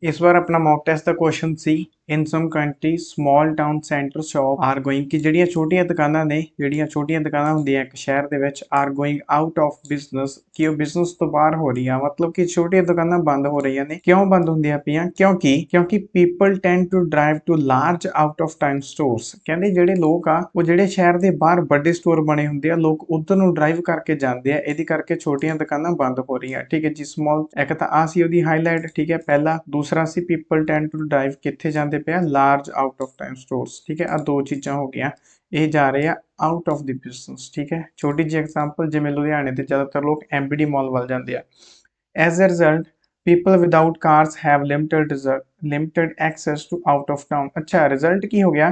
इस बार अपना मॉक टेस्ट का question see in some country small town centre shop are going कि ਜਿਹੜੀਆਂ ਛੋਟੀਆਂ ਦੁਕਾਨਾਂ ਨੇ ਜਿਹੜੀਆਂ ਛੋਟੀਆਂ ਦੁਕਾਨਾਂ ਹੁੰਦੀਆਂ ਇੱਕ ਸ਼ਹਿਰ ਦੇ ਵਿੱਚ are going out of business ਕਿ ਉਹ ਬਿਜ਼ਨਸ ਤੋਂ ਬਾਹਰ ਹੋ ਰਹੀਆਂ ਮਤਲਬ ਕਿ ਛੋਟੀਆਂ ਦੁਕਾਨਾਂ ਬੰਦ ਹੋ ਰਹੀਆਂ ਨੇ ਕਿਉਂ ਬੰਦ ਹੁੰਦੀਆਂ ਪਈਆਂ ਕਿਉਂਕਿ people tend to drive to large out of town stores ਕਹਿੰਦੇ ਜਿਹੜੇ ਲੋਕ ਆ ਉਹ ਜਿਹੜੇ ਸ਼ਹਿਰ ਦੇ ਬਾਹਰ ਵੱਡੇ ਸਟੋਰ ਬਣੇ ਹੁੰਦੇ ਆ ਲੋਕ ਉਧਰ ਨੂੰ ਡਰਾਈਵ ਕਰਕੇ ਜਾਂਦੇ ਆ ਇਹਦੀ ਕਰਕੇ ਛੋਟੀਆਂ ਦੁਕਾਨਾਂ ਬੰਦ ਹੋ ਰਹੀਆਂ ਠੀਕ ਹੈ ਜੀ ਸਮਾਲ ਇੱਕ ਤਾਂ ਆ ਸੀ ਉਹਦੀ ਹਾਈਲਾਈਟ ਠੀਕ ਹੈ ਪਹਿਲਾ ਦੂਸਰਾ ਸੀ ਪੀਪਲ ਟੈਂਡ ਟੂ ਡਰਾਈਵ ਕਿੱਥੇ ਜਾਂਦੇ ਪਿਆ large out of town stores ਠੀਕ ਹੈ ਆ ਦੋ ਚੀਜ਼ਾਂ ਹੋ ਗਈਆਂ ਇਹ ਜਾ ਰਹੇ ਆ ਆਊਟ ਆਫ ਦੀ ਬਿਜ਼ਨਸ ਠੀਕ ਹੈ ਛੋਟੀ ਜਿਹੀ ਐਗਜ਼ਾਮਪਲ ਜਿਵੇਂ ਲੁਧਿਆਣੇ ਤੇ ਜ਼ਿਆਦਾਤਰ ਲੋਕ ਐਮਬੀਡੀ ਮਾਲ ਵੱਲ ਜਾਂਦੇ ਆ as a result people without cars have limited access to out of town अच्छा रिजल्ट की हो गया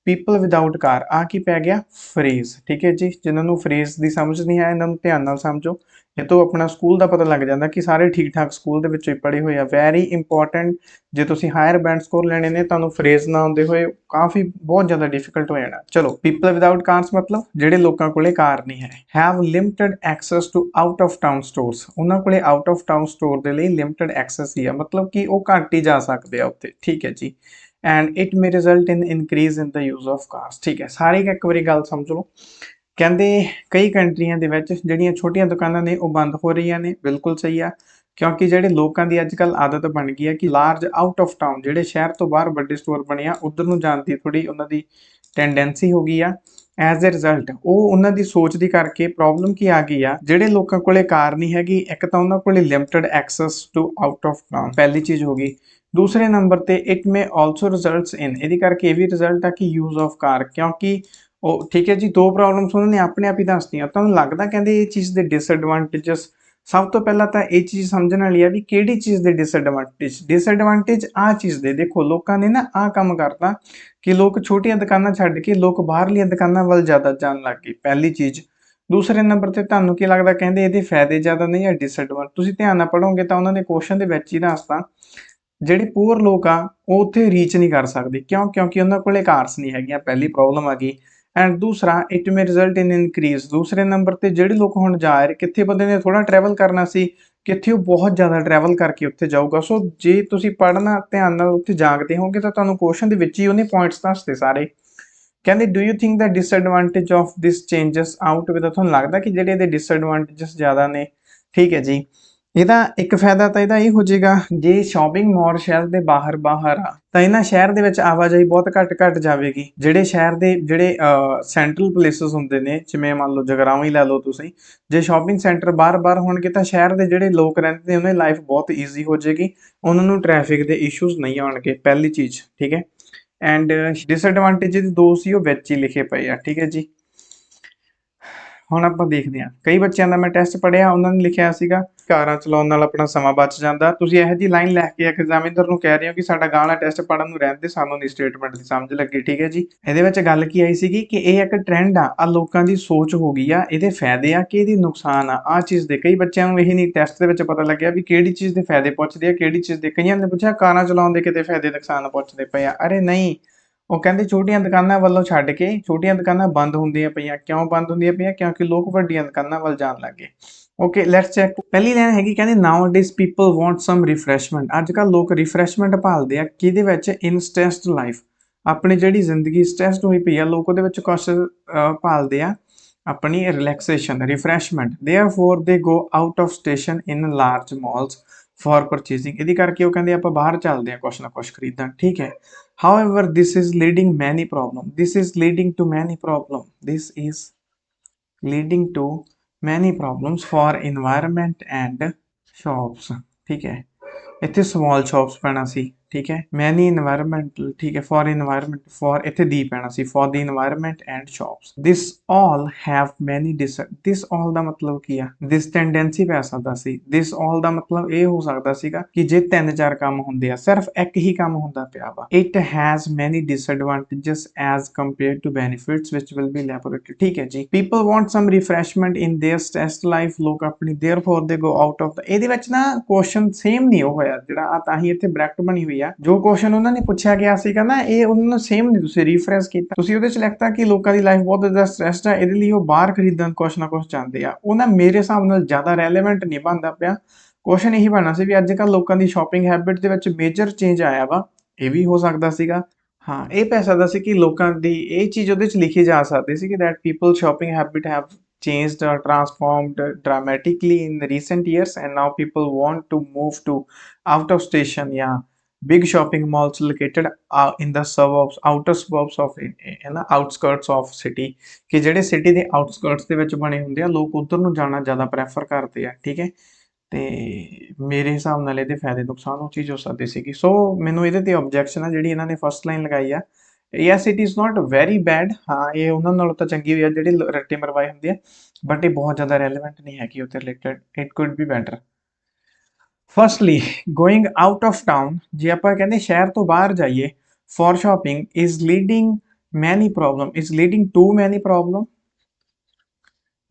people without car आ की पै गया फ्रेज ठीक है जी जिन्होंने फ्रेज की समझ नहीं आया इन्होंने ध्यान नाल समझो ये तो अपना स्कूल का पता लग जाता कि सारे ठीक ठाक स्कूल दे विच पढ़े हुए वैरी इंपॉर्टेंट जे तुसीं हायर बैंड स्कोर लेने ने तुहानूं फ्रेज ना आउंदे होए काफ़ी बहुत ज़्यादा डिफिकल्ट हो जाना चलो पीपल विदाउट कार्स मतलब जिहड़े लोकां कोले कार नहीं है have limited access to out of town stores उन्हां कोले आउट ऑफ टाउन स्टोर दे लई लिमिटेड एक्सेस ही है मतलब कि वो घट ही जा सकते हैं उत्थे ठीक है जी and it may result in increase in the use of cars ठीक है सारी एक बारी गल समझ लो ਕਹਿੰਦੇ ਕਈ ਕੰਟਰੀਆਂ ਦੇ ਵਿੱਚ ਜਿਹੜੀਆਂ ਛੋਟੀਆਂ ਦੁਕਾਨਾਂ ਨੇ ਉਹ ਬੰਦ ਹੋ ਰਹੀਆਂ ਨੇ ਬਿਲਕੁਲ ਸਹੀ ਆ ਕਿਉਂਕਿ ਜਿਹੜੇ ਲੋਕਾਂ ਦੀ ਅੱਜ ਕੱਲ ਆਦਤ ਬਣ ਗਈ ਹੈ ਕਿ ਲਾਰਜ ਆਊਟ ਆਫ ਟਾਊਨ ਜਿਹੜੇ ਸ਼ਹਿਰ ਤੋਂ ਬਾਹਰ ਵੱਡੇ ਸਟੋਰ ਬਣੇ ਆ ਉਧਰ ਨੂੰ ਜਾਣ ਦੀ ਥੋੜੀ ਉਹਨਾਂ ਦੀ ਟੈਂਡੈਂਸੀ ਹੋ ਗਈ ਆ ਐਜ਼ ਅ ਰਿਜ਼ਲਟ ਉਹ ਉਹਨਾਂ ਦੀ ਸੋਚ ਦੀ ਕਰਕੇ ਪ੍ਰੋਬਲਮ ਕੀ ਆ ਗਈ ਆ ਜਿਹੜੇ ਲੋਕਾਂ ਕੋਲੇ ਕਾਰ ਨਹੀਂ ਹੈਗੀ ਇੱਕ ਤਾਂ ਉਹਨਾਂ ਕੋਲੇ limited access to out of town ਪਹਿਲੀ ਚੀਜ਼ ਹੋ ਗਈ दूसरे नंबर ते it may also results in ਇਹਦੀ ਕਰਕੇ ਇਹ ਵੀ ਰਿਜ਼ਲਟ ਆ ਕਿ ਯੂਜ਼ ਆਫ ਕਾਰ ਕਿਉਂਕਿ ਉਹ ਠੀਕ ਹੈ ਜੀ ਦੋ ਪ੍ਰੋਬਲਮਸ ਉਹਨਾਂ ਨੇ ਆਪਣੇ ਆਪ ਹੀ ਦੱਸਤੀਆਂ ਤੁਹਾਨੂੰ ਲੱਗਦਾ ਕਹਿੰਦੇ ਇਹ ਚੀਜ਼ ਦੇ ਡਿਸਐਡਵਾਂਟੇਜਸ ਸਭ ਤੋਂ ਪਹਿਲਾਂ ਤਾਂ ਇਹ ਚੀਜ਼ ਸਮਝਣ ਵਾਲੀ ਆ ਵੀ ਕਿਹੜੀ ਚੀਜ਼ ਦੇ ਡਿਸਐਡਵਾਂਟੇਜ ਆ ਚੀਜ਼ ਦੇ ਦੇਖੋ ਲੋਕਾਂ ਨੇ ਨਾ ਆ ਕੰਮ ਕਰਤਾ ਕਿ ਲੋਕ ਛੋਟੀਆਂ ਦੁਕਾਨਾਂ ਛੱਡ ਕੇ ਲੋਕ ਬਾਹਰਲੀਆਂ ਦੁਕਾਨਾਂ ਵੱਲ ਜ਼ਿਆਦਾ ਜਾਣ ਲੱਗ ਗਏ ਪਹਿਲੀ ਚੀਜ਼ ਦੂਸਰੇ ਨੰਬਰ ਤੇ ਤੁਹਾਨੂੰ ਕੀ ਲੱਗਦਾ ਕਹਿੰਦੇ ਇਹਦੇ ਫਾਇਦੇ ਜ਼ਿਆਦਾ ਨਹੀਂ ਜਾਂ ਡਿਸਐਡਵਾਂਟੇਜ ਤੁਸੀਂ ਧਿਆਨ ਨਾਲ ਪੜੋਗੇ ਤਾਂ ਉਹਨਾਂ ਨੇ ਕੁਐਸਚਨ ਦੇ ਵਿੱਚ ਹੀ ਦੱਸਤਾ ਜਿਹੜੇ ਪੂਅਰ ਲੋਕ ਆ ਉਹ ਉੱਥੇ ਰੀਚ ਨਹੀਂ ਕਰ ਸਕਦੇ ਕਿਉਂਕਿ ਉਹਨਾਂ ਕੋਲੇ ਕਾਰਸ ਨਹੀਂ ਹੈਗੀਆਂ ਪਹਿਲੀ ਪ੍ਰੋਬਲਮ ਆ ਗਈ ਐਂਡ ਦੂਸਰਾ it may result in increase ਦੂਸਰੇ ਨੰਬਰ ਤੇ ਜਿਹੜੇ ਲੋਕ ਹੁਣ ਜਾ ਰਹੇ ਕਿੱਥੇ ਬੰਦੇ ਨੇ ਥੋੜਾ ਟਰੈਵਲ ਕਰਨਾ ਸੀ ਕਿੱਥੇ ਉਹ ਬਹੁਤ ਜ਼ਿਆਦਾ ਟਰੈਵਲ ਕਰਕੇ ਉੱਥੇ ਜਾਊਗਾ ਸੋ ਜੇ ਤੁਸੀਂ ਪੜ੍ਹਨਾ ਧਿਆਨ ਨਾਲ ਉੱਥੇ ਜਾਗਦੇ ਹੋਗੇ ਤਾਂ ਤੁਹਾਨੂੰ ਕੁਐਸਚਨ ਦੇ ਵਿੱਚ ਹੀ ਉਹਨੇ ਪੁਆਇੰਟਸ ਦੱਸਦੇ ਸਾਰੇ ਕਹਿੰਦੇ do you think the disadvantage of this changes out with ਤੁਹਾਨੂੰ ਲੱਗਦਾ ਕਿ ਜਿਹੜੇ ਇਹਦੇ ਡਿਸਐਡਵਾਂਟੇਜਸ ਜ਼ਿਆਦਾ ਨੇ ਠੀਕ ਹੈ ਜੀ ਇਹਦਾ ਇੱਕ ਫਾਇਦਾ ਤਾਂ ਇਹਦਾ ਇਹ ਹੋ ਜਾਏਗਾ ਜੇ ਸ਼ਾਪਿੰਗ ਮਾਲ ਸ਼ਹਿਰ ਦੇ ਬਾਹਰ ਆ ਤਾਂ ਇਹਨਾਂ ਸ਼ਹਿਰ ਦੇ ਵਿੱਚ ਆਵਾਜਾਈ ਬਹੁਤ ਘੱਟ ਜਾਵੇਗੀ ਜਿਹੜੇ ਸ਼ਹਿਰ ਦੇ ਜਿਹੜੇ ਸੈਂਟਰਲ ਪਲੇਸਿਸ ਹੁੰਦੇ ਨੇ ਜਿਵੇਂ ਮੰਨ ਲਓ ਜਗਰਾਉਂ ਹੀ ਲੈ ਲਓ ਤੁਸੀਂ ਜੇ ਸ਼ਾਪਿੰਗ ਸੈਂਟਰ ਬਾਹਰ ਹੋਣਗੇ ਤਾਂ ਸ਼ਹਿਰ ਦੇ ਜਿਹੜੇ ਲੋਕ ਰਹਿੰਦੇ ਨੇ ਉਹਨਾਂ ਦੀ ਲਾਈਫ ਬਹੁਤ ਈਜ਼ੀ ਹੋ ਜਾਏਗੀ ਉਹਨਾਂ ਨੂੰ ਟ੍ਰੈਫਿਕ ਦੇ ਇਸ਼ੂਜ਼ ਨਹੀਂ ਆਉਣਗੇ ਪਹਿਲੀ ਚੀਜ਼ ਠੀਕ ਹੈ ਐਂਡ ਡਿਸਐਡਵਾਂਟੇਜ ਦੇ ਦੋ ਸੀ ਉਹ ਵਿੱਚ ਹੀ ਲਿਖੇ ਪਏ ਆ ਠੀਕ ਹੈ ਜੀ ਹੁਣ ਆਪਾਂ ਦੇਖਦੇ ਹਾਂ ਕਈ ਬੱਚਿਆਂ ਦਾ ਮੈਂ ਟੈਸਟ ਪੜ੍ਹਿਆ ਉਹਨਾਂ ਨੇ ਲਿਖਿਆ ਸੀਗਾ ਕਾਰਾਂ ਚਲਾਉਣ ਨਾਲ ਆਪਣਾ ਸਮਾਂ ਬਚ ਜਾਂਦਾ ਤੁਸੀਂ ਇਹੋ ਜਿਹੀ ਲਾਈਨ ਲੈ ਕੇ ਐਗਜ਼ਾਮੀਨਰ ਨੂੰ ਕਹਿ ਰਹੇ ਹੋ ਕਿ ਸਾਡਾ ਗਾਣਾ ਟੈਸਟ ਪੜ੍ਹਨ ਨੂੰ ਰਹਿੰਦੇ ਸਾਨੂੰ ਨਹੀਂ ਸਟੇਟਮੈਂਟ ਦੀ ਸਮਝ ਲੱਗੀ ਠੀਕ ਹੈ ਜੀ ਇਹਦੇ ਵਿੱਚ ਗੱਲ ਕੀ ਆਈ ਸੀਗੀ ਕਿ ਇਹ ਇੱਕ ਟ੍ਰੈਂਡ ਆ ਲੋਕਾਂ ਦੀ ਸੋਚ ਹੋ ਗਈ ਆ ਇਹਦੇ ਫਾਇਦੇ ਆ ਕਿ ਇਹਦੀ ਨੁਕਸਾਨ ਆ ਚੀਜ਼ ਦੇ ਕਈ ਬੱਚਿਆਂ ਨੂੰ ਇਹ ਨਹੀਂ ਟੈਸਟ ਦੇ ਵਿੱਚ ਪਤਾ ਲੱਗਿਆ ਵੀ ਕਿਹੜੀ ਚੀਜ਼ ਦੇ ਫਾਇਦੇ ਪੁੱਛਦੇ ਆ ਕਿਹੜੀ ਚੀਜ਼ ਦੇ ਕਈਆਂ ਨੇ ਪੁੱਛਿਆ ਕਾਰਾਂ ਚਲਾਉਣ ਦੇ ਕਿਤੇ ਫਾਇਦੇ ਨੁਕਸਾਨ ਪੁੱਛਦੇ ਪਏ ਆ ਅਰੇ ਨਹੀਂ ਉਹ ਕਹਿੰਦੇ ਛੋਟੀਆਂ ਦੁਕਾਨਾਂ ਵੱਲੋਂ ਛੱਡ ਕੇ ਛੋਟੀਆਂ ਦੁਕਾਨਾਂ ਬੰਦ ਹੁੰਦੀਆਂ ਪਈਆਂ ਕਿਉਂ ਬੰਦ ਹੁੰਦੀਆਂ ਪਈਆਂ ਕਿਉਂਕਿ ਲੋਕ ਵੱਡੀਆਂ ਦੁਕਾਨਾਂ ਵੱਲ ਜਾਣ ਲੱਗ ਗਏ ਓਕੇ ਲੈਟਸ ਚੈੱਕ ਪਹਿਲੀ ਲਾਈਨ ਹੈਗੀ ਕਹਿੰਦੇ ਨਾਊਅਡੇਜ਼ ਪੀਪਲ ਵਾਂਟ ਸਮ ਰਿਫਰੈਸ਼ਮੈਂਟ ਅੱਜ ਕੱਲ੍ਹ ਲੋਕ ਰਿਫਰੈਸ਼ਮੈਂਟ ਭਾਲਦੇ ਆ ਕਿਹਦੇ ਵਿੱਚ ਇਨ ਸਟ੍ਰੈਸਡ ਲਾਈਫ ਆਪਣੀ ਜਿਹੜੀ ਜ਼ਿੰਦਗੀ ਸਟ੍ਰੈਸਡ ਹੋਈ ਪਈ ਆ ਲੋਕ ਉਹਦੇ ਵਿੱਚ ਕੁਛ ਭਾਲਦੇ ਆ ਆਪਣੀ ਰਿਲੈਕਸੇਸ਼ਨ ਰਿਫਰੈਸ਼ਮੈਂਟ ਦੇਅਰਫੋਰ ਦੇ ਗੋ out of station in large Mala's for purchasing ਇਹਦੀ ਕਰਕੇ ਉਹ ਕਹਿੰਦੇ ਆਪਾਂ ਬਾਹਰ ਚੱਲਦੇ ਆ ਕੁਛ ਨਾ ਕੁਛ ਖਰੀਦਣ ਠੀਕ ਹੈ however this is leading to many problems for environment and shops ठीक है ਇੱਥੇ small shops ਪੈਣਾ ਸੀ ਠੀਕ ਹੈ many environmental ਠੀਕ ਹੈ for ਇੱਥੇ ਦੀ ਪੈਣਾ ਸੀ for the environment and shops this all have many this all ਦਾ ਮਤਲਬ ਕੀ ਆ this tendency ਪੈ ਸਕਦਾ ਸੀ this all ਦਾ ਮਤਲਬ ਇਹ ਹੋ ਸਕਦਾ ਸੀਗਾ ਕਿ ਜੇ 3-4 ਕੰਮ ਹੁੰਦੇ ਆ ਸਿਰਫ ਇੱਕ ਹੀ ਕੰਮ ਹੁੰਦਾ ਪਿਆ ਵਾ it has many disadvantages as compared to benefits which will be elaborated ਠੀਕ ਹੈ ਜੀ people want some refreshment in their stressed life ਲੋਕ ਆਪਣੀ therefore they go out of the ਇਹਦੇ ਵਿੱਚ ਨਾ ਕੁਐਸਚਨ ਸੇਮ ਨਹੀਂ ਹੋਇਆ ਜਿਹੜਾ ਆ ਤਾਂ ਹੀ ਇੱਥੇ ਬ੍ਰੈਕਟ ਬਣੀ ਹੋਈ ਆ ਜੋ ਕੁਐਸਚਨ ਉਹਨਾਂ ਨੇ ਪੁੱਛਿਆ ਗਿਆ ਸੀਗਾ ਨਾ ਇਹ ਉਹਨਾਂ ਨੂੰ ਸੇਮ ਨਹੀਂ ਤੁਸੀਂ ਰੀਫਰੈਸ਼ ਕੀਤਾ ਤੁਸੀਂ ਉਹਦੇ ਚ ਲਿਖਤਾ ਕਿ ਲੋਕਾਂ ਦੀ ਲਾਈਫ ਬਹੁਤ ਜ਼ਿਆਦਾ ਸਟ੍ਰੈਸਡ ਆ ਇਹਦੇ ਲਈ ਉਹ ਬਾਹਰ ਖਰੀਦਣ ਕੁਛ ਨਾ ਕੁਛ ਚਾਹੁੰਦੇ ਆ ਉਹ ਨਾ ਮੇਰੇ ਹਿਸਾਬ ਨਾਲ ਜ਼ਿਆਦਾ ਰੈਲੇਵੈਂਟ ਨਹੀਂ ਬਣਦਾ ਪਿਆ ਕੁਐਸਚਨ ਇਹੀ ਬਣਨਾ ਸੀ ਵੀ ਅੱਜ ਕੱਲ੍ਹ ਲੋਕਾਂ ਦੀ ਸ਼ਾਪਿੰਗ ਹੈਬਿਟ ਦੇ ਵਿੱਚ ਮੇਜਰ ਚੇਂਜ ਆਇਆ ਵਾ, ਇਹ ਵੀ ਹੋ ਸਕਦਾ ਸੀਗਾ। ਹਾਂ, ਇਹ ਪੈ ਸਕਦਾ ਸੀ ਕਿ ਲੋਕਾਂ ਦੀ ਇਹ ਚੀਜ਼ ਉਹਦੇ 'ਚ ਲਿਖੀ ਜਾ ਸਕਦੀ ਸੀ ਕਿ that people shopping habit have changed or transformed dramatically in the recent years and now people want to move to out of station ਜਾਂ big shopping malls located in the suburbs outer suburbs of ਹੈ ਨਾ outskirts of city ਕਿ ਜਿਹੜੇ city ਦੇ ਆਊਟਸਕਰਟਸ ਦੇ ਵਿੱਚ ਬਣੇ ਹੁੰਦੇ ਆ, ਲੋਕ ਉਧਰ ਨੂੰ ਜਾਣਾ ਜ਼ਿਆਦਾ ਪ੍ਰੈਫਰ ਕਰਦੇ ਆ। ਠੀਕ ਹੈ, ਤੇ ਮੇਰੇ ਹਿਸਾਬ ਨਾਲ ਇਹਦੇ ਫਾਇਦੇ ਨੁਕਸਾਨ ਉਹ ਚੀਜ਼ ਹੋ ਸਕਦੀ ਸੀਗੀ। ਸੋ ਮੈਨੂੰ ਇਹਦੇ ਤੇ ਆਬਜੈਕਸ਼ਨ ਆ ਜਿਹੜੀ ਇਹਨਾਂ ਨੇ ਫਸਟ ਲਾਈਨ ਲਗਾਈ ਆ, yes it is not very bad. ਹਾਂ, ਇਹ ਉਹਨਾਂ ਨਾਲੋਂ ਤਾਂ ਚੰਗੀ ਹੋਈ ਆ ਜਿਹੜੀ ਰੱਟੇ ਮਰਵਾਈ ਹੁੰਦੀ ਆ, ਬਟ ਇਹ ਬਹੁਤ ਜ਼ਿਆਦਾ ਰੈਲੇਵੈਂਟ ਨਹੀਂ ਹੈਗੀ ਉਹਦੇ related. It could be better. Firstly going out of town, ਜੇ ਆਪਾਂ ਕਹਿੰਦੇ ਸ਼ਹਿਰ ਤੋਂ ਬਾਹਰ ਜਾਈਏ for shopping is leading to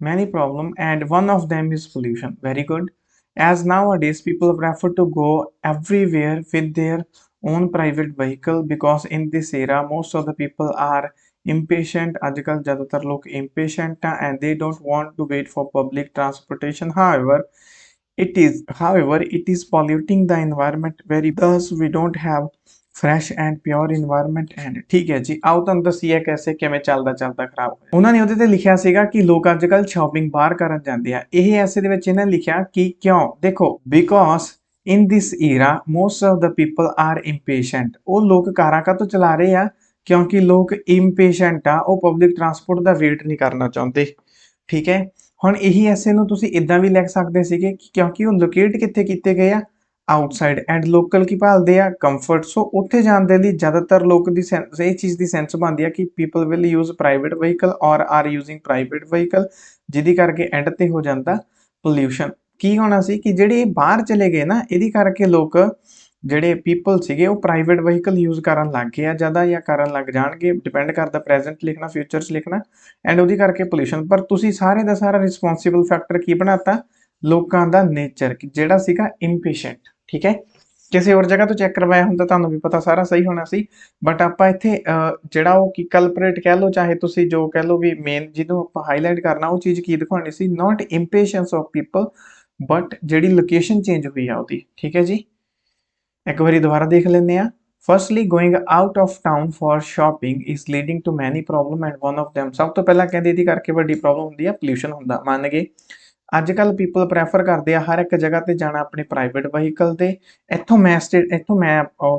many problem and one of them is pollution. Very good, as nowadays people prefer to go everywhere with their own private vehicle because in this era most of the people are impatient। ajkal zyadatar log impatient and they don't want to wait for public transportation। however it is polluting the environment very, thus we don't have fresh and pure environment and. ਠੀਕ ਹੈ ਜੀ, ਆਓ ਤੁਹਾਨੂੰ ਦੱਸੀਏ ਕੈਸੇ ਕਿਵੇਂ ਚੱਲਦਾ ਖਰਾਬ ਹੋਇਆ। ਉਹਨਾਂ ਨੇ ਉਹਦੇ ਤੇ ਲਿਖਿਆ ਸੀਗਾ ਕਿ ਲੋਕ ਅੱਜ ਕੱਲ ਸ਼ਾਪਿੰਗ ਬਾਹਰ ਕਰਨ ਜਾਂਦੇ ਆ। ਇਹ ਐਸੇ ਦੇ ਵਿੱਚ ਇਹਨਾਂ ਨੇ ਲਿਖਿਆ ਕਿ ਕਿਉਂ, ਦੇਖੋ because in this Ira most of the people are impatient. ਉਹ ਲੋਕ ਕਾਰਾਂ ਕਾਹਤੋਂ ਚਲਾ ਰਹੇ ਆ, ਕਿਉਂਕਿ ਲੋਕ ਇੰਪੇਸ਼ੈਂਟ ਆ, ਉਹ ਪਬਲਿਕ ਟਰਾਂਸਪੋਰਟ ਦਾ ਵੇਟ ਨਹੀਂ ਕਰਨਾ ਚਾਹੁੰਦੇ। ਠੀਕ ਹੈ, ਹੁਣ ਇਹੀ ਐਸੇ ਨੂੰ ਤੁਸੀਂ ਇਦਾਂ ਵੀ ਲਿਖ ਸਕਦੇ ਸੀਗੇ ਕਿ ਕਿਉਂਕਿ ਉਹ ਲੋਕੇਟ ਕਿੱਥੇ ਕੀਤੇ ਗਏ ਆ, ਆਊਟਸਾਈਡ, ਐਂਡ ਲੋਕਲ ਕੀ ਭਾਲਦੇ ਆ, ਕੰਫਰਟ। ਸੋ ਉੱਥੇ ਜਾਣ ਦੇ ਲਈ ਜ਼ਿਆਦਾਤਰ ਲੋਕ ਦੀ ਇਹ ਚੀਜ਼ ਦੀ ਸੈਂਸ ਬਣਦੀ ਆ ਕਿ people will use private vehicle ਔਰ ਆਰ ਯੂਜ਼ਿੰਗ ਪ੍ਰਾਈਵੇਟ ਵਹੀਕਲ, ਜਿਹਦੀ ਕਰਕੇ ਐਂਡ ਤੇ ਹੋ ਜਾਂਦਾ ਪੋਲਿਊਸ਼ਨ। ਕੀ ਹੋਣਾ ਸੀ ਕਿ ਜਿਹੜੇ ਬਾਹਰ ਚਲੇ ਗਏ ਨਾ, ਇਹਦੀ ਕਰਕੇ ਲੋਕ ਜਿਹੜੇ ਪੀਪਲ ਸੀਗੇ ਉਹ ਪ੍ਰਾਈਵੇਟ ਵਹੀਕਲ ਯੂਜ਼ ਕਰਨ ਲੱਗ ਗਏ ਆ ਜ਼ਿਆਦਾ, ਜਾਂ ਕਰਨ ਲੱਗ ਜਾਣਗੇ, ਡਿਪੈਂਡ ਕਰਦਾ ਪ੍ਰੈਜ਼ੈਂਟ ਲਿਖਣਾ ਫਿਊਚਰ 'ਚ ਲਿਖਣਾ, ਐਂਡ ਉਹਦੀ ਕਰਕੇ ਪੋਲਿਊਸ਼ਨ। ਪਰ ਤੁਸੀਂ ਸਾਰੇ ਦਾ ਸਾਰਾ ਰਿਸਪੌਂਸੀਬਲ ਫੈਕਟਰ ਕੀ ਬਣਾਤਾ, ਲੋਕਾਂ ਦਾ ਨੇਚਰ ਜਿਹੜਾ ਸੀਗਾ ਇੰਪੇਸ਼ੈਂਟ। ਠੀਕ ਹੈ, ਕਿਸੇ ਹੋਰ ਜਗ੍ਹਾ ਤੋਂ ਚੈੱਕ ਕਰਵਾਇਆ ਹੁੰਦਾ ਤੁਹਾਨੂੰ ਵੀ ਪਤਾ ਸਾਰਾ ਸਹੀ ਹੋਣਾ ਸੀ, ਬਟ ਆਪਾਂ ਇੱਥੇ ਜਿਹੜਾ ਉਹ ਕੀ ਕਲਪਰੇਟ ਕਹਿ ਲਓ, ਚਾਹੇ ਤੁਸੀਂ ਜੋ ਕਹਿ ਲਓ ਵੀ ਮੇਨ ਜਿਹਨੂੰ ਆਪਾਂ ਹਾਈਲਾਈਟ ਕਰਨਾ, ਉਹ ਚੀਜ਼ ਕੀ ਦਿਖਾਉਣੀ ਸੀ, ਨਾਟ ਇੰਪੇਸ਼ੈਂਸ ਆਫ ਪੀਪਲ ਬਟ ਜਿਹੜੀ ਲੋਕੇਸ਼ਨ ਚੇਂਜ ਹੋਈ ਆ ਉਹਦੀ। ਠੀਕ ਹੈ ਜੀ, ਇੱਕ ਵਾਰੀ ਦੁਬਾਰਾ ਦੇਖ ਲੈਂਦੇ ਆ। Firstly going out of town for shopping is leading to many problem and one of them, ਸਭ ਤੋਂ ਪਹਿਲਾਂ ਕਹਿੰਦੇ ਇਹਦੀ ਕਰਕੇ ਵੱਡੀ ਪ੍ਰੋਬਲਮ ਹੁੰਦੀ ਆ ਪੋਲਿਊਸ਼ਨ ਹੁੰਦਾ। ਮੰਨ ਗਏ, ਅੱਜ ਕੱਲ ਪੀਪਲ ਪ੍ਰੈਫਰ ਕਰਦੇ ਆ ਹਰ ਇੱਕ ਜਗ੍ਹਾ ਤੇ ਜਾਣਾ ਆਪਣੇ ਪ੍ਰਾਈਵੇਟ ਵਹੀਕਲ ਤੇ। ਇੱਥੋਂ ਮੈਂ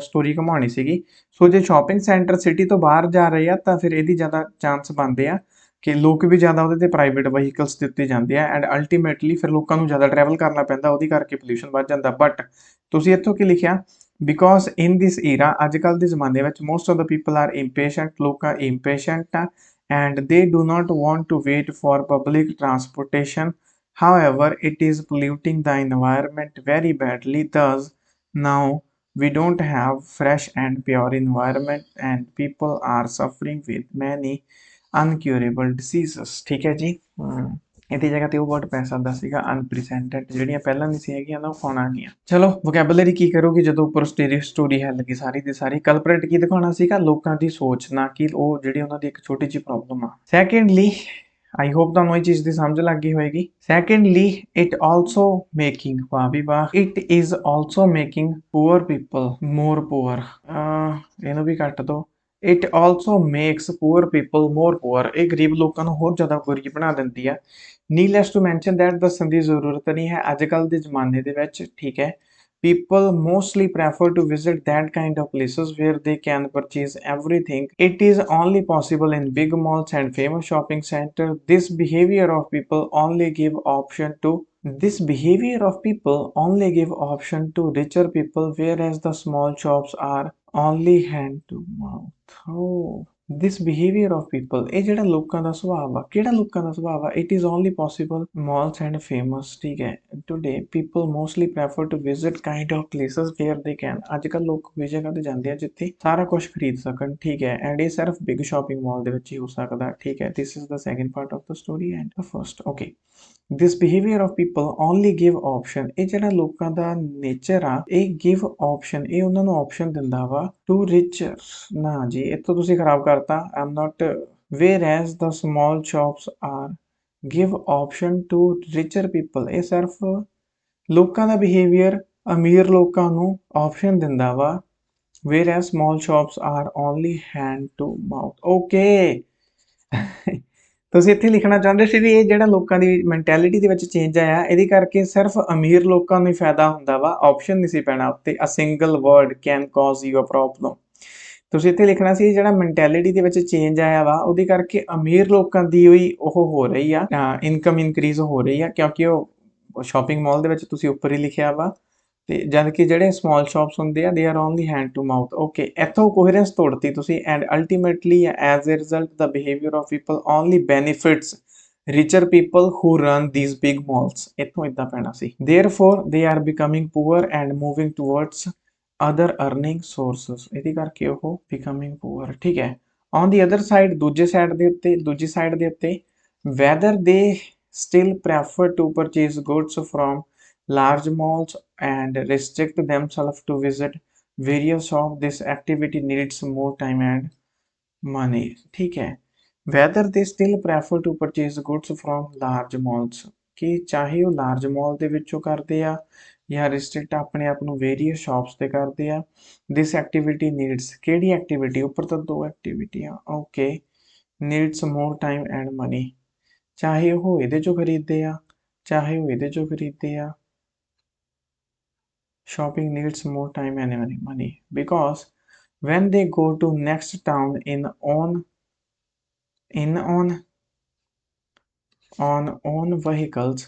ਸਟੋਰੀ ਘਮਾਉਣੀ ਸੀਗੀ। ਸੋ ਜੇ ਸ਼ਾਪਿੰਗ ਸੈਂਟਰ ਸਿਟੀ ਤੋਂ ਬਾਹਰ ਜਾ ਰਹੇ ਆ ਤਾਂ ਫਿਰ ਇਹਦੀ ਜ਼ਿਆਦਾ ਚਾਂਸ ਬਣਦੇ ਆ ਕਿ ਲੋਕ ਵੀ ਜ਼ਿਆਦਾ ਉਹਦੇ ਤੇ ਪ੍ਰਾਈਵੇਟ ਵਹੀਕਲਸ ਦੇ ਉੱਤੇ ਜਾਂਦੇ ਆ, ਐਂਡ ਅਲਟੀਮੇਟਲੀ ਫਿਰ ਲੋਕਾਂ ਨੂੰ ਜ਼ਿਆਦਾ ਟਰੈਵਲ ਕਰਨਾ ਪੈਂਦਾ, ਉਹਦੀ ਕਰਕੇ ਪੋਲਿਊਸ਼ਨ ਵੱਧ ਜਾਂਦਾ। ਬਟ ਤੁਸੀਂ ਇੱਥੋਂ ਕੀ ਲਿਖਿਆ, ਬਿਕੋਜ਼ ਇਨ ਦਿਸ ਈਰਾ, ਅੱਜ ਕੱਲ੍ਹ ਦੇ ਜ਼ਮਾਨੇ ਵਿੱਚ most of the people are impatient, ਲੋਕਾਂ ਇੰਪੇਸ਼ੈਂਟ ਆ and they do not want to wait for public transportation. However, it is polluting the environment very badly. Thus, now we don't have fresh and pure environment and people are suffering with many uncurable diseases। ठीक है जी, ਇਹਦੀ ਜਗ੍ਹਾ ਤੇ ਉਹ word ਪੈ ਸਕਦਾ ਸੀਗਾ ਅਨਪ੍ਰੀਸੈਂਟਡ, ਜਿਹੜੀਆਂ ਪਹਿਲਾਂ ਨਹੀਂ ਸੀ ਹੈਗੀਆਂ ਨਾ ਉਹ ਪਾਉਣਾ ਨਹੀਂ ਆ। ਚਲੋ ਵੋਕੈਬਲਰੀ ਕੀ ਕਰੋਗੇ ਜਦੋਂ ਉੱਪਰ ਸਟੋਰੀ ਹੈ ਲੱਗੀ ਸਾਰੀ ਦੀ ਸਾਰੀ। ਕਲਪਰੇਟ ਕੀ ਦਿਖਾਉਣਾ ਸੀਗਾ, ਲੋਕਾਂ ਦੀ ਸੋਚ, ਨਾ ਕਿ ਉਹ ਜਿਹੜੀ ਉਹਨਾਂ ਦੀ ਇੱਕ ਛੋਟੀ ਜਿਹੀ ਪ੍ਰੋਬਲਮ ਆ। ਸੈਕੰਡਲੀ, ਆਈ ਹੋਪ ਤੁਹਾਨੂੰ ਇਹ ਚੀਜ਼ ਦੀ ਸਮਝ ਲੱਗ ਗਈ ਹੋਏਗੀ। ਸੈਕੰਡਲੀ ਇਟ ਆਲਸੋ ਮੇਕਿੰਗ, ਵਾਹ ਵੀ ਵਾਹ, it is also making poor people more poor. ਇਹਨੂੰ ਵੀ ਕੱਟ ਦੋ, it also makes poor people more poor. ਇਹ ਗਰੀਬ ਲੋਕਾਂ ਨੂੰ ਹੋਰ ਜ਼ਿਆਦਾ ਗਰੀਬ ਬਣਾ ਦਿੰਦੀ ਆ। ਨੀਡਲੈਸ ਟੂ ਮੈਂਸ਼ਨ ਦੈਟ, ਦੱਸਣ ਦੀ ਜ਼ਰੂਰਤ ਨਹੀਂ ਹੈ ਅੱਜ ਕੱਲ੍ਹ ਦੇ ਜ਼ਮਾਨੇ ਦੇ ਵਿੱਚ। ਠੀਕ ਹੈ, people mostly prefer to visit that kind of places where they can purchase everything. It is only possible in big malls and famous shopping centers. This behavior of people only give option to richer people, whereas the small shops are only hand to mouth। Oh, this behavior of people, ਇਹ ਜਿਹੜਾ ਲੋਕਾਂ ਦਾ ਸੁਭਾਅ ਆ, ਕਿਹੜਾ ਲੋਕਾਂ ਦਾ ਸੁਭਾਅ ਆ, it is only possible malls and famous। ਠੀਕ ਹੈ, today people mostly prefer to visit kind of places where they can, ਅੱਜ ਕੱਲ੍ਹ ਲੋਕ ਕੋਈ ਜਗ੍ਹਾ ਤੇ ਜਾਂਦੇ ਆ ਜਿੱਥੇ ਸਾਰਾ ਕੁਝ ਖਰੀਦ ਸਕਣ। ਠੀਕ ਹੈ, ਐਂਡ ਇਹ ਸਿਰਫ ਬਿਗ ਸ਼ਾਪਿੰਗ ਮਾਲ ਦੇ ਵਿੱਚ ਹੀ ਹੋ ਸਕਦਾ। ਠੀਕ ਹੈ, this is the second part of the story and the first। okay, this behavior of people only give option, ਇਹ ਜਿਹੜਾ ਲੋਕਾਂ ਦਾ ਨੇਚਰ ਆ, ਇਹ give option, ਇਹ ਉਹਨਾਂ ਨੂੰ ਆਪਸ਼ਨ ਦਿੰਦਾ ਵਾ to richer। ਨਾ ਜੀ, ਇੱਥੋਂ ਤੁਸੀਂ ਖਰਾਬ ਕਰਤਾ, I'm not, whereas the small shops are give option to richer people, ਇਹ ਸਿਰਫ ਲੋਕਾਂ ਦਾ ਬਿਹੇਵੀਅਰ ਅਮੀਰ ਲੋਕਾਂ ਨੂੰ ਆਪਸ਼ਨ ਦਿੰਦਾ ਵਾ, whereas small shops are only hand to mouth। Okay ਤੁਸੀਂ ਇੱਥੇ ਲਿਖਣਾ ਚਾਹੁੰਦੇ ਸੀ ਵੀ ਇਹ ਜਿਹੜਾ ਲੋਕਾਂ ਦੀ ਮੈਂਟੈਲਿਟੀ ਦੇ ਵਿੱਚ ਚੇਂਜ ਆਇਆ, ਇਹਦੇ ਕਰਕੇ ਸਿਰਫ ਅਮੀਰ ਲੋਕਾਂ ਨੂੰ ਹੀ ਫਾਇਦਾ ਹੁੰਦਾ ਵਾ, ਆਪਸ਼ਨ ਨਹੀਂ ਸੀ ਪੈਣਾ ਉੱਤੇ। A single word can cause you a problem. ਤੁਸੀਂ ਇੱਥੇ ਲਿਖਣਾ ਸੀ ਜਿਹੜਾ ਮੈਂਟੈਲਿਟੀ ਦੇ ਵਿੱਚ ਚੇਂਜ ਆਇਆ ਵਾ, ਉਹਦੇ ਕਰਕੇ ਅਮੀਰ ਲੋਕਾਂ ਦੀ ਹੋਈ ਉਹ ਹੋ ਰਹੀ ਆ, ਇਨਕਮ ਇਨਕਰੀਜ਼ ਹੋ ਰਹੀ ਆ, ਕਿਉਂਕਿ ਉਹ ਸ਼ਾਪਿੰਗ ਮਾਲ ਦੇ ਵਿੱਚ ਤੁਸੀਂ ਉੱਪਰ ਹੀ ਲਿਖਿਆ ਵਾ। ਤੇ ਜਦ ਕਿ ਜਿਹੜੇ ਸਮਾਲ ਸ਼ਾਪਸ ਹੁੰਦੇ ਆ, they are only hand to mouth. Okay, ਇੱਥੋਂ ਕੋਹਰੈਂਸ ਤੋੜਤੀ ਤੁਸੀਂ। And ultimately as a result the behaviour of people only benefits richer people who run these big malls। ਇੱਥੋਂ ਇਦਾਂ ਪੈਣਾ ਸੀ। therefore they are becoming poor and moving towards other earning sources। ਇਹਦੇ ਕਰਕੇ ਉਹ becoming poor। ਠੀਕ ਹੈ। on the other side ਦੂਜੀ side ਦੇ ਉੱਤੇ whether they still prefer to purchase goods from large malls and restrict themselves to visit various shops, this activity needs more time and money। ठीक है। whether they still prefer to purchase goods from large malls, ਕਿ ਚਾਹੇ ਉਹ large ਮਾਲ ਦੇ ਵਿੱਚੋਂ ਕਰਦੇ ਆ ਜਾਂ ਰਿਸਟ੍ਰਿਕਟ ਆਪਣੇ ਆਪ ਨੂੰ ਵੇਰੀਅਸ ਸ਼ਾਪਸ ਤੇ ਕਰਦੇ ਆ। ਦਿਸ ਐਕਟੀਵਿਟੀ ਨੀਡਸ, ਕਿਹੜੀ ਐਕਟੀਵਿਟੀ, ਉੱਪਰ ਤਾਂ ਦੋ ਐਕਟੀਵਿਟੀਆਂ। Okay, needs more time and money, ਚਾਹੇ ਉਹ ਇਹਦੇ ਚੋਂ ਖਰੀਦਦੇ ਆ ਚਾਹੇ ਉਹ ਇਹਦੇ ਚੋਂ ਖਰੀਦਦੇ ਆ। shopping needs more time and money because when they go to next town on own vehicles,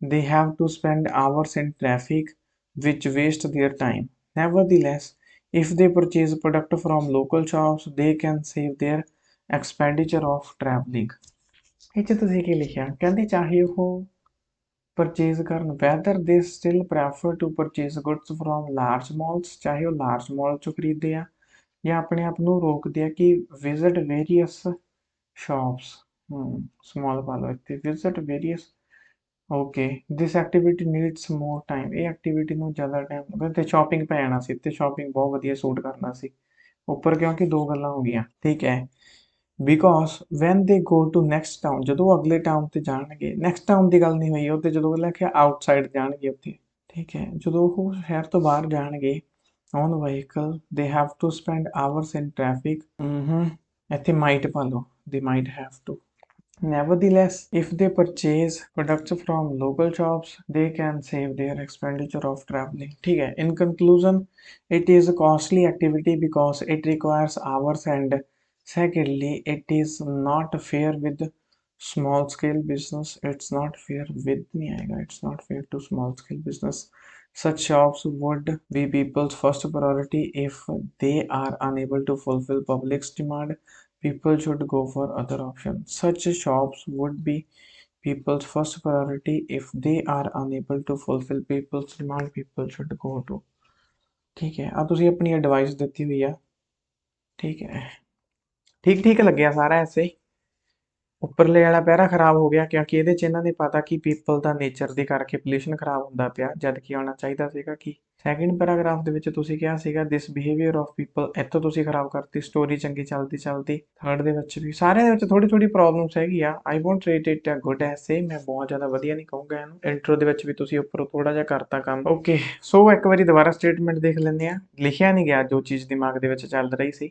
they have to spend hours in traffic which waste their time। nevertheless, if they purchase product from local shops, they can save their expenditure of traveling। ਇਹ 'ਚ ਤੁਸੀਂ ਕੀ ਲਿਖਿਆ, ਕਹਿੰਦੇ ਚਾਹੇ ਉਹ purchase ਕਰਨ, whether they still prefer to purchase goods from large malls, ਚਾਹੇ ਉਹ ਲਾਰਜ ਮਾਲ ਚੋਂ ਖਰੀਦਦੇ ਆ ਜਾਂ ਆਪਣੇ ਆਪ ਨੂੰ ਰੋਕਦੇ ਆ ਕਿ ਵਿਜ਼ਿਟ ਵੇਰੀਅਸ ਸ਼ਾਪਸ। ਸਮਾਲ ਪਾ ਲਓ ਇੱਥੇ, ਵਿਜ਼ਿਟ ਵੇਰੀਅਸ। ਓਕੇ, ਦਿਸ ਐਕਟੀਵਿਟੀ ਨੀਡਸ ਮੋਰ ਟਾਈਮ, ਇਹ ਐਕਟੀਵਿਟੀ ਨੂੰ ਜ਼ਿਆਦਾ ਟਾਈਮ ਲੱਗਦਾ। ਤੇ ਸ਼ਾਪਿੰਗ ਪੈ ਜਾਣਾ ਸੀ ਇੱਥੇ, ਸ਼ਾਪਿੰਗ ਬਹੁਤ ਵਧੀਆ ਸੂਟ ਕਰਨਾ ਸੀ ਉੱਪਰ, ਕਿਉਂਕਿ ਦੋ ਗੱਲਾਂ ਹੋ ਗਈਆਂ। ਠੀਕ ਹੈ। ਬਿਕੋਜ਼ ਵੈਨ ਦੇ ਗੋ ਟੂ ਨੈਕਸਟ ਟਾਊਨ, ਜਦੋਂ ਅਗਲੇ ਟਾਊਨ ਤੇ ਜਾਣਗੇ, ਨੈਕਸਟ ਟਾਊਨ ਦੀ ਗੱਲ ਨਹੀਂ ਹੋਈ ਉਹ ਤੇ, ਜਦੋਂ ਲਿਖਿਆ ਆਊਟਸਾਈਡ ਜਾਣਗੇ ਉੱਥੇ। ਠੀਕ ਹੈ। ਜਦੋਂ ਉਹ ਸ਼ਹਿਰ ਤੋਂ ਬਾਹਰ ਜਾਣਗੇ on vehicle, they have to spend hours in traffic. ਇੱਥੇ ਮਾਈਟ ਪਾ ਲਓ, they might have to. nevertheless, if they purchase products from local shops, they can save their expenditure of traveling। ठीक है। in conclusion, it is a costly activity because it requires hours, and secondly, it is not fair with small scale business। it's not fair with नहीं आएगा, it's not fair to small scale business। such shops would be people's first priority। if they are unable to fulfill public's demand, people should go for other options। such shops would be people's first priority। if they are unable to fulfill people's demand, people should go to। ठीक है। ਆ ਤੁਸੀਂ ਆਪਣੀ advice ਦਿੱਤੀ ਹੋਈ ਆ। ਠੀਕ ਹੈ। ਠੀਕ ਲੱਗਿਆ ਸਾਰਾ ਐਸੇ। ਉੱਪਰਲੇ ਵਾਲਾ ਪੈਰਾ ਖਰਾਬ ਹੋ ਗਿਆ ਕਿਉਂਕਿ ਇਹਦੇ 'ਚ ਇਹਨਾਂ ਨੇ ਪਤਾ ਕਿ ਪੀਪਲ ਦਾ ਨੇਚਰ ਦੇ ਕਰਕੇ ਪੋਲਿਊਸ਼ਨ ਖਰਾਬ ਹੁੰਦਾ ਪਿਆ, ਜਦ ਕਿ ਆਉਣਾ ਚਾਹੀਦਾ ਸੀਗਾ ਕਿ ਸੈਕਿੰਡ ਪੈਰਾਗ੍ਰਾਫ ਦੇ ਵਿੱਚ ਤੁਸੀਂ ਕਿਹਾ ਸੀਗਾ ਦਿਸ ਬਿਹੇਵੀਅਰ ਆਫ ਪੀਪਲ, ਇੱਥੋਂ ਤੁਸੀਂ ਖਰਾਬ ਕਰਤੀ ਸਟੋਰੀ ਚੰਗੀ ਚੱਲਦੀ। ਥਰਡ ਦੇ ਵਿੱਚ ਵੀ ਸਾਰਿਆਂ ਦੇ ਵਿੱਚ ਥੋੜੀ ਪ੍ਰੋਬਲਮਸ ਹੈਗੀ ਆ। I won't rate it a good essay, ਮੈਂ ਬਹੁਤ ਜ਼ਿਆਦਾ ਵਧੀਆ ਨਹੀਂ ਕਹੂੰਗਾ ਇਹਨੂੰ। ਇੰਟਰੋ ਦੇ ਵਿੱਚ ਵੀ ਤੁਸੀਂ ਉੱਪਰੋਂ ਥੋੜਾ ਜਿਹਾ ਕਰਤਾ ਕੰਮ। ਓਕੇ, ਸੋ ਇੱਕ ਵਾਰੀ ਦੁਬਾਰਾ ਸਟੇਟਮੈਂਟ ਦੇਖ ਲੈਂਦੇ ਆ। ਲਿਖਿਆ ਨਹੀਂ ਗਿਆ ਜੋ ਚੀਜ਼ ਦਿਮਾਗ ਦੇ ਵਿੱਚ ਚੱਲ ਰਹੀ ਸੀ।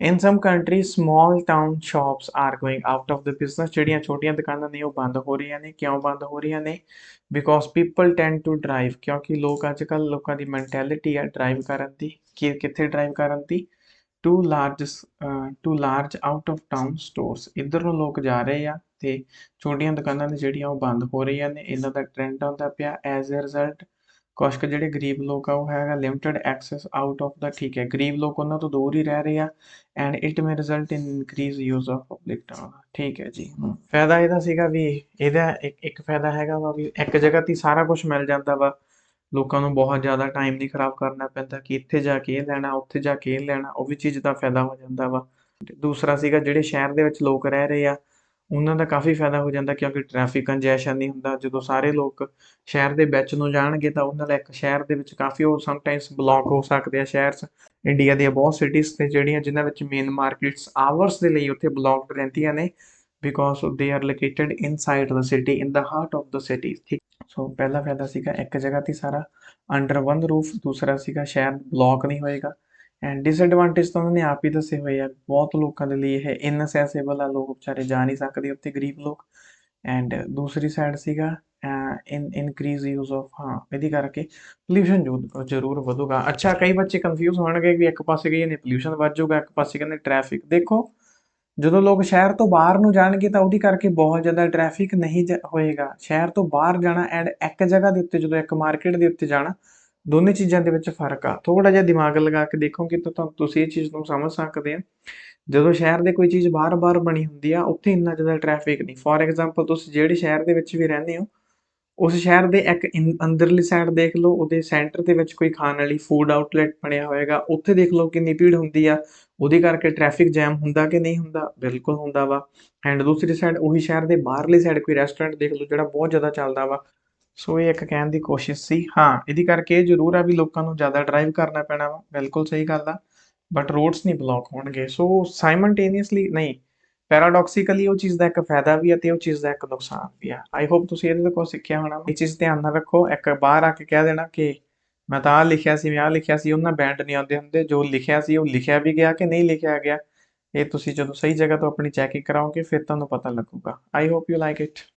In some countries, small town shops are going out of the business। ਜਿਹੜੀਆਂ ਛੋਟੀਆਂ ਦੁਕਾਨਾਂ ਨੇ ਉਹ ਬੰਦ ਹੋ ਰਹੀਆਂ ਨੇ। ਕਿਉਂ ਬੰਦ ਹੋ ਰਹੀਆਂ ਨੇ? Because people tend to drive। ਕਿਉਂਕਿ ਲੋਕ ਅੱਜ ਕੱਲ੍ਹ, ਲੋਕਾਂ ਦੀ ਮੈਂਟੈਲਿਟੀ ਆ ਡਰਾਈਵ ਕਰਨ ਦੀ। ਕਿੱਥੇ ਡਰਾਈਵ ਕਰਨ ਦੀ? To large out of town stores. ਇੱਧਰ ਨੂੰ ਲੋਕ ਜਾ ਰਹੇ ਆ ਤੇ ਛੋਟੀਆਂ ਦੁਕਾਨਾਂ ਨੇ ਜਿਹੜੀਆਂ ਉਹ ਬੰਦ ਹੋ ਰਹੀਆਂ ਨੇ। ਇਹਨਾਂ ਦਾ ਟ੍ਰੈਂਡ ਆਉਂਦਾ ਪਿਆ। ਐਜ਼ ਅ ਰਿਜ਼ਲਟ ਕੁਛ ਕੁ ਜਿਹੜੇ ਗਰੀਬ ਲੋਕ ਆ ਉਹ ਹੈਗਾ ਲਿਮਟਡ ਐਕਸੈਸ ਆਊਟ ਆਫ ਦਾ। ਠੀਕ ਹੈ। ਗਰੀਬ ਲੋਕ ਉਹਨਾਂ ਤੋਂ ਦੂਰ ਹੀ ਰਹਿ ਰਹੇ ਆ। And it may result in increase use of public transport. ਠੀਕ ਹੈ ਜੀ। ਫਾਇਦਾ ਇਹਦਾ ਸੀਗਾ ਵੀ ਇਹਦਾ ਇੱਕ ਫਾਇਦਾ ਹੈਗਾ ਵਾ ਵੀ ਇੱਕ ਜਗ੍ਹਾ ਤੇ ਸਾਰਾ ਕੁਝ ਮਿਲ ਜਾਂਦਾ ਵਾ। ਲੋਕਾਂ ਨੂੰ ਬਹੁਤ ਜ਼ਿਆਦਾ ਟਾਈਮ ਨਹੀਂ ਖਰਾਬ ਕਰਨਾ ਪੈਂਦਾ ਕਿ ਇੱਥੇ ਜਾ ਕੇ ਇਹ ਲੈਣਾ, ਉੱਥੇ ਜਾ ਕੇ ਇਹ ਲੈਣਾ। ਉਹ ਵੀ ਚੀਜ਼ ਦਾ ਫਾਇਦਾ ਹੋ ਜਾਂਦਾ ਵਾ। ਦੂਸਰਾ ਸੀਗਾ ਜਿਹੜੇ ਸ਼ਹਿਰ ਦੇ ਵਿੱਚ ਲੋਕ ਰਹਿ ਰਹੇ ਆ ਉਹਨਾਂ ਦਾ ਕਾਫੀ ਫਾਇਦਾ ਹੋ ਜਾਂਦਾ ਕਿਉਂਕਿ ਟ੍ਰੈਫਿਕ ਕੰਜੈਸ਼ਨ ਨਹੀਂ ਹੁੰਦਾ। ਜਦੋਂ ਸਾਰੇ ਲੋਕ ਸ਼ਹਿਰ ਦੇ ਵਿੱਚ ਨੂੰ ਜਾਣਗੇ ਤਾਂ ਉਹਨਾਂ ਦਾ ਇੱਕ ਸ਼ਹਿਰ ਦੇ ਵਿੱਚ ਕਾਫੀ ਉਹ ਸਮਟਾਈਮਸ ਬਲੌਕ ਹੋ ਸਕਦੇ ਆ। ਸ਼ਹਿਰ 'ਚ ਇੰਡੀਆ ਦੀਆਂ ਬਹੁਤ ਸਿਟੀਜ਼ ਤੇ ਜਿਹੜੀਆਂ ਜਿਨ੍ਹਾਂ ਵਿੱਚ ਮੇਨ ਮਾਰਕੀਟਸ ਆਵਰਸ ਦੇ ਲਈ ਉੱਥੇ ਬਲੌਕਡ ਰਹਿੰਦੀਆਂ ਨੇ। Because they are located inside the city in the heart of the city. ਠੀਕ, ਸੋ ਪਹਿਲਾ ਫਾਇਦਾ ਸੀਗਾ ਇੱਕ ਜਗ੍ਹਾ ਤੇ ਸਾਰਾ ਅੰਡਰ ਵਨ ਰੂਫ, ਦੂਸਰਾ ਸੀਗਾ ਸ਼ਹਿਰ ਬਲੌਕ ਨਹੀਂ ਹੋਏਗਾ। ਐਂਡ ਡਿਸਐਡਵਾਂਟੇਜ ਤਾਂ ਉਹਨਾਂ ਨੇ ਆਪ ਹੀ ਦੱਸੇ ਹੋਏ ਆ, ਬਹੁਤ ਲੋਕਾਂ ਦੇ ਲਈ ਇਹ ਇਨਅਸੈਸੇਬਲ ਆ, ਲੋਕ ਵਿਚਾਰੇ ਜਾ ਨਹੀਂ ਸਕਦੇ ਉੱਥੇ, ਗਰੀਬ ਲੋਕ। ਐਂਡ ਦੂਸਰੀ ਸਾਈਡ ਸੀਗਾ ਇਨਕਰੀਜ਼ ਯੂਜ਼ ਆਫ, ਹਾਂ ਇਹਦੀ ਕਰਕੇ ਪੋਲਿਊਸ਼ਨ ਜ਼ਰੂਰ ਵਧੂਗਾ। ਅੱਛਾ, ਕਈ ਬੱਚੇ ਕਨਫਿਊਜ਼ ਹੋਣਗੇ ਵੀ ਇੱਕ ਪਾਸੇ ਕਹਿੰਦੇ ਪੋਲਿਊਸ਼ਨ ਵੱਧ ਜਾਊਗਾ, ਇੱਕ ਪਾਸੇ ਕਹਿੰਦੇ ਟ੍ਰੈਫਿਕ। ਦੇਖੋ, ਜਦੋਂ ਲੋਕ ਸ਼ਹਿਰ ਤੋਂ ਬਾਹਰ ਨੂੰ ਜਾਣਗੇ ਤਾਂ ਉਹਦੀ ਕਰਕੇ ਬਹੁਤ ਜ਼ਿਆਦਾ ਟ੍ਰੈਫਿਕ ਨਹੀਂ ਹੋਏਗਾ। ਸ਼ਹਿਰ ਤੋਂ ਬਾਹਰ ਜਾਣਾ ਐਂਡ ਇੱਕ ਜਗ੍ਹਾ ਦੇ ਉੱਤੇ ਜਦੋਂ ਇੱਕ ਮਾਰਕੀਟ ਦੇ ਉੱਤੇ ਜਾਣਾ, ਦੋਨੇ ਚੀਜ਼ਾਂ ਦੇ ਵਿੱਚ ਫਰਕ ਆ। ਥੋੜਾ ਜਿਹਾ ਦਿਮਾਗ ਲਗਾ ਕੇ ਦੇਖੋਗੇ ਤਾਂ ਤੁਸੀਂ ਇਹ ਚੀਜ਼ ਨੂੰ ਸਮਝ ਸਕਦੇ ਆ। ਜਦੋਂ ਸ਼ਹਿਰ ਦੇ ਕੋਈ ਚੀਜ਼ ਬਾਹਰ-ਬਾਹਰ ਬਣੀ ਹੁੰਦੀ ਆ, ਉੱਥੇ ਇੰਨਾ ਜ਼ਿਆਦਾ ਟ੍ਰੈਫਿਕ ਨਹੀਂ। ਫੋਰ ਐਗਜ਼ਾਮਪਲ, ਤੁਸੀਂ ਜਿਹੜੇ ਸ਼ਹਿਰ ਦੇ ਵਿੱਚ ਵੀ ਰਹਿੰਦੇ ਹੋ, ਉਸ ਸ਼ਹਿਰ ਦੇ ਇੱਕ ਅੰਦਰਲੀ ਸਾਈਡ ਦੇਖ ਲਓ, ਉਹਦੇ ਸੈਂਟਰ ਦੇ ਵਿੱਚ ਕੋਈ ਖਾਣ ਵਾਲੀ ਫੂਡ ਆਊਟਲੈਟ ਬਣਿਆ ਹੋਏਗਾ, ਉੱਥੇ ਦੇਖ ਲਓ ਕਿੰਨੀ ਭੀੜ ਹੁੰਦੀ ਆ। ਉਹਦੇ ਕਰਕੇ ਟ੍ਰੈਫਿਕ ਜੈਮ ਹੁੰਦਾ ਕਿ ਨਹੀਂ ਹੁੰਦਾ? ਬਿਲਕੁਲ ਹੁੰਦਾ ਵਾ। ਐਂਡ ਦੂਸਰੀ ਸਾਈਡ ਉਹੀ ਸ਼ਹਿਰ ਦੇ ਬਾਹਰਲੀ ਸਾਈਡ ਕੋਈ ਰੈਸਟੋਰੈਂਟ ਦੇਖ ਲਓ ਜਿਹੜਾ ਬਹੁਤ ਜ਼ਿਆਦਾ ਚੱਲਦਾ ਵਾ। ਸੋ ਇਹ ਇੱਕ ਕਹਿਣ ਦੀ ਕੋਸ਼ਿਸ਼ ਸੀ। ਹਾਂ, ਇਹਦੀ ਕਰਕੇ ਇਹ ਜ਼ਰੂਰ ਆ ਵੀ ਲੋਕਾਂ ਨੂੰ ਜ਼ਿਆਦਾ ਡਰਾਈਵ ਕਰਨਾ ਪੈਣਾ ਵਾ, ਬਿਲਕੁਲ ਸਹੀ ਗੱਲ ਆ, ਬਟ ਰੋਡਸ ਨਹੀਂ ਬਲੌਕ ਹੋਣਗੇ। ਸੋ ਸਾਈਮਲਟੇਨੀਅਸਲੀ ਨਹੀਂ, ਪੈਰਾਡੌਕਸੀਕਲੀ ਉਹ ਚੀਜ਼ ਦਾ ਇੱਕ ਫਾਇਦਾ ਵੀ ਆ ਤੇ ਉਹ ਚੀਜ਼ ਦਾ ਇੱਕ ਨੁਕਸਾਨ ਵੀ ਆ। ਆਈ ਹੋਪ ਤੁਸੀਂ ਇਹਦੇ ਤੋਂ ਕੁਛ ਸਿੱਖਿਆ ਹੋਣਾ। ਇਹ ਚੀਜ਼ ਧਿਆਨ ਨਾਲ ਰੱਖੋ, ਇੱਕ ਬਾਹਰ ਆ ਕੇ ਕਹਿ ਦੇਣਾ ਕਿ ਮੈਂ ਤਾਂ ਆਹ ਲਿਖਿਆ ਸੀ, ਮੈਂ ਆਹ ਲਿਖਿਆ ਸੀ, ਉਹਨਾਂ ਬੈਂਡ ਨਹੀਂ ਆਉਂਦੇ ਹੁੰਦੇ। ਜੋ ਲਿਖਿਆ ਸੀ ਉਹ ਲਿਖਿਆ ਵੀ ਗਿਆ ਕਿ ਨਹੀਂ ਲਿਖਿਆ ਗਿਆ, ਇਹ ਤੁਸੀਂ ਜਦੋਂ ਸਹੀ ਜਗ੍ਹਾ ਤੋਂ ਆਪਣੀ ਚੈਕਿੰਗ ਕਰਾਓਗੇ ਫਿਰ ਤੁਹਾਨੂੰ ਪਤਾ ਲੱਗੂਗਾ। I hope you like it.